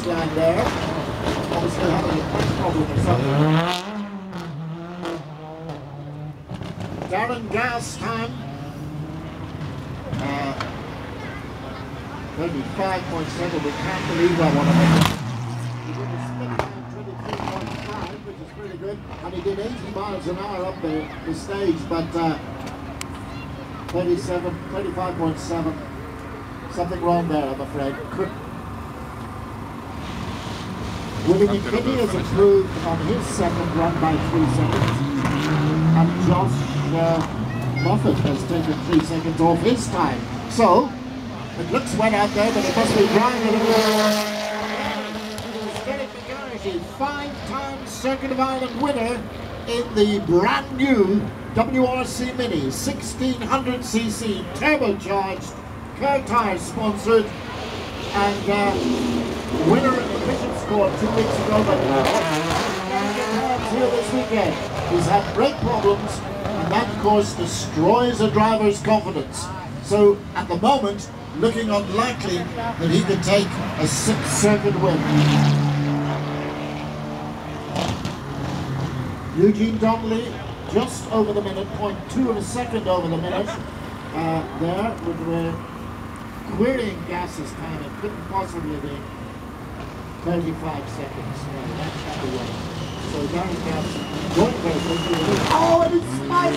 finish line there. Obviously having a back problem or something. Darren Gas time. 35.7. We can't believe that one. He did a split time 23.5, which is pretty good. And he did 80 miles an hour up the stage, but 35.7. Something wrong there, I'm afraid. Willie McKinney has improved on his second run by 3 seconds. And Josh Moffat has taken 3 seconds off his time. So, it looks wet out there, but it must be drying a little bit. Derek McGarity, 5-time Circuit of Ireland winner in the brand new WRC Mini, 1600cc, turbocharged, Kerr Tires sponsored, and winner of the Bishop score 2 weeks ago, but here this weekend. He's had brake problems, and that of course destroys a driver's confidence. So at the moment, looking unlikely that he could take a 6th circuit win. Eugene Donnelly, just over the minute, 0.2 of a second over the minute. There, we're querying Gas's time. It couldn't possibly be 35 seconds. No, that can't be right. So Darren Gas going very quickly. Oh, and it's spun!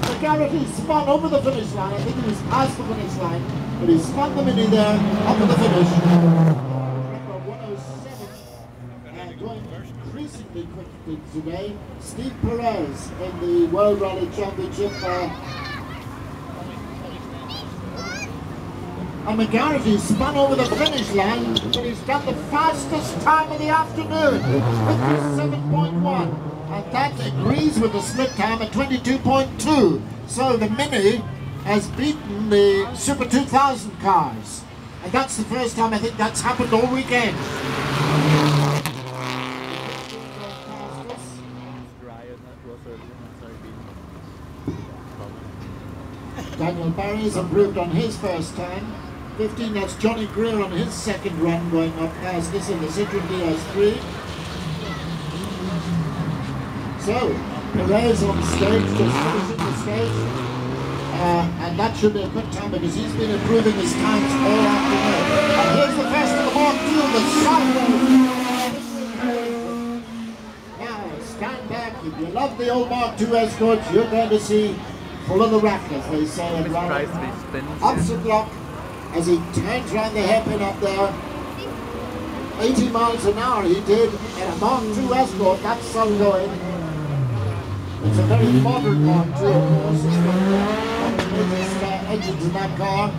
McGarity spun over the finish line. I think he was past the finish line, but he spun the Mini there up to the finish. Record 107, and going increasingly quickly today. Steve Perez in the World Rally Championship. And McGarity spun over the finish line, but he's done the fastest time of the afternoon, 57.1. And that agrees with the split time at 22.2. So the Mini has beaten the Super 2000 cars. And that's the first time I think that's happened all weekend. Daniel Barry's improved on his first time. 15, that's Johnny Greer on his second run going up past this in the Citroen DS3. So, Perez on stage, just finishing the stage. And that should be a good time because he's been improving his times all afternoon. And here's the first of the Mark II, the south. Now, stand back. If you love the old Mark II Escorts, you're going to see full of the rack, as they say, and ups and block as he turns around the hairpin up there. 80 miles an hour he did in a Mark II Escort. That's some going. It's a very modern Mark II, of course. It's got the latest engines in that car.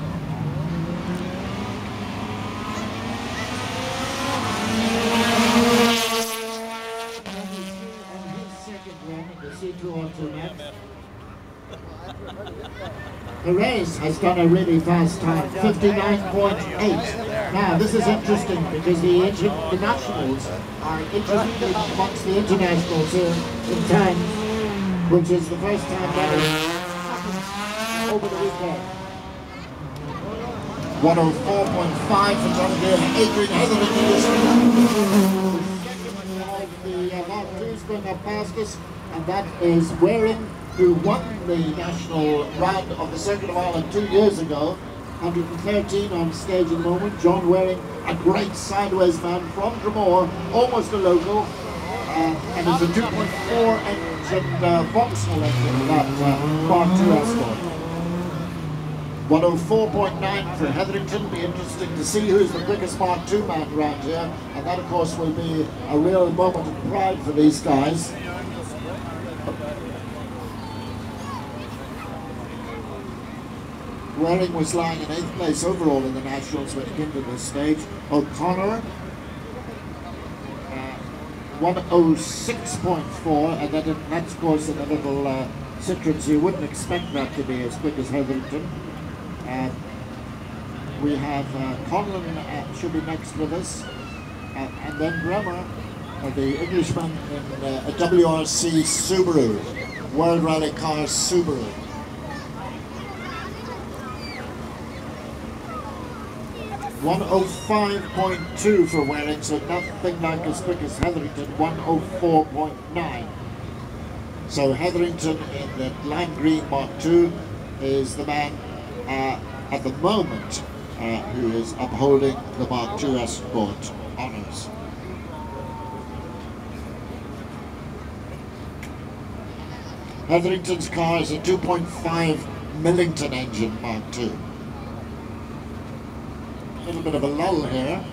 On his second run at the C2 Automat. Perez has done a really fast time, 59.8. Now this is interesting because the nationals are interested amongst the internationals here in time, which is the first time that has happened over the weekend. 104.5 for John Gill, Adrian Heatherwick of the Mark II's going up fastest, and that is Waring, who won the national round of the Circuit of Ireland 2 years ago. 113 on stage at the moment. John Waring, a great sideways man from Dromore, almost a local, and it's a 2.4 engine Vauxhall engine, that Mark II Escort. 104.9 for Hetherington. Be interesting to see who's the quickest Mark II man around here, and that of course will be a real moment of pride for these guys. Waring was lying in 8th place overall in the Nationals when he came to this stage. O'Connor, 106.4, and that's of course in a little Citroen, so you wouldn't expect that to be as quick as Hetherington. We have Conlon should be next with us, and then Bremer, the Englishman in a WRC Subaru, World Rally Car Subaru. 105.2 for Wellington, nothing like as quick as Hetherington, 104.9. So Hetherington in the lime green Mark II is the man at the moment who is upholding the Mark II Escort honours. Hetherington's car is a 2.5 Millington engine Mark II. A little bit of a lull here,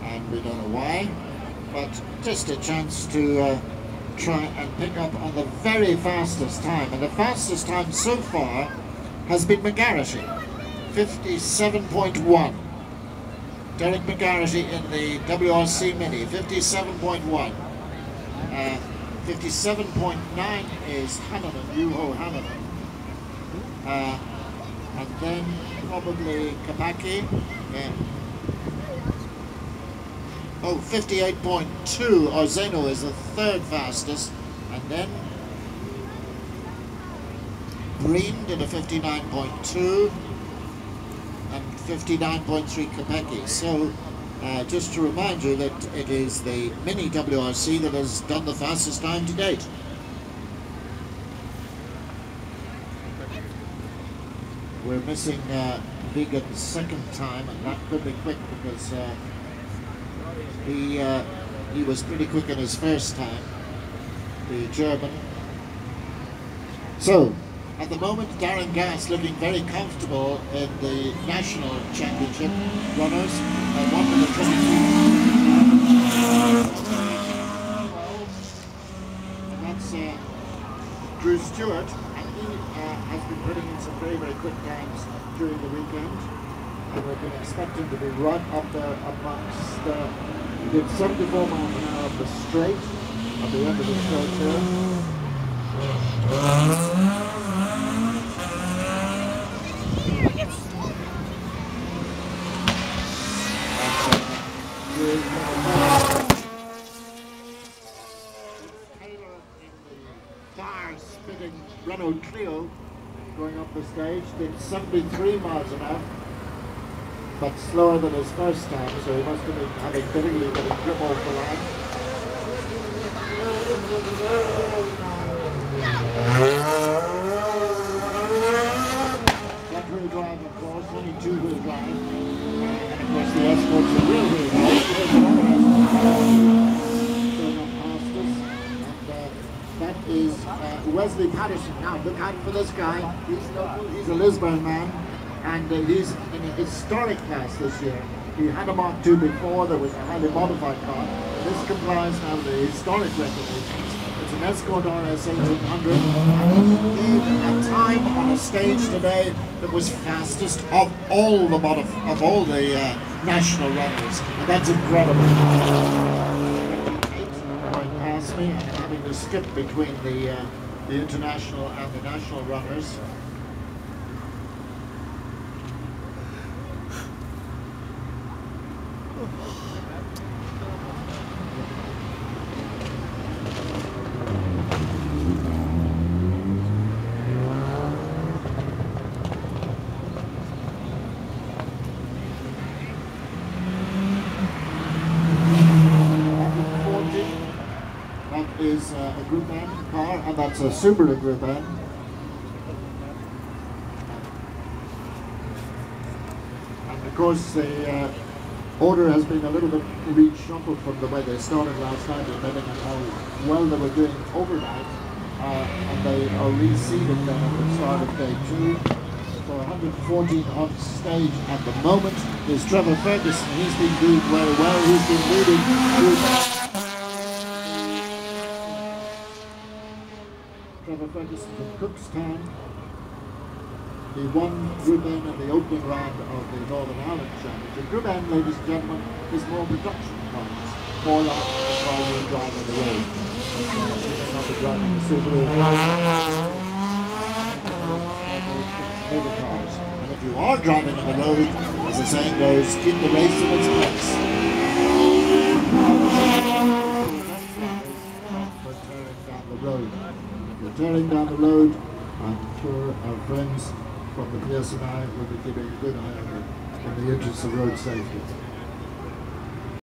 and we don't know why, but just a chance to try and pick up on the very fastest time. And the fastest time so far has been McGarrity, 57.1. Derek McGarrity in the WRC Mini, 57.1. 57.9 is Hanneman, Juho Hanneman. And then probably Kapaki. Oh, 58.2, Orzeno is the third fastest. And then Green did a 59.2 and 59.3 Kapeki. So just to remind you that it is the Mini WRC that has done the fastest time to date. We're missing Vegan's second time, and that could be quick because he was pretty quick in his first time, the German. So, at the moment, Darren Gass looking very comfortable in the national championship runners. 1 minute 23. And that's Drew Stewart, and he has been putting in some very, very quick times during the weekend. And we've been expecting to be right up there amongst he did 74 miles an hour up the straight at the end of the straight here. Taylor in the fire-spitting Renault Clio going up the stage did 73 miles an hour, but slower than his first time, so he must have been having difficulty getting grip off the line. Front-wheel drive, of course, only two-wheel drive. And of course the Escort's a rear-wheel drive. Going up past us. And that is Wesley Patterson. Now look out for this guy. He's local, he's a Lisburn man. And he's in a historic class this year. He had a Mark II before, there was a highly modified car. This complies now with the historic regulations. It's an Escort RS 1800, and he gave a time on a stage today that was fastest of all the national runners, and that's incredible. 8 going past me, and having to skip between the international and the national runners. Is a Group N car, and that's a Subaru Group N. And of course the order has been a little bit reshuffled from the way they started last night, depending on how well they were doing overnight, and they are reseeded then at the start of day 2. So 114 on stage at the moment is Trevor Ferguson. He's been doing very well. He's been leading Trevor Ferguson from Cookstown. He won Group N in the opening round of the Northern Ireland Championship. Group N, ladies and gentlemen, is more production cars, more like the car you drive on the road. You may not be driving a Subaru motor cars. And if you are driving on the road, as the saying goes, keep the race in its place. Tearing down the road, I'm sure our friends from the PSNI will be keeping a good eye on it. in the interest of road safety.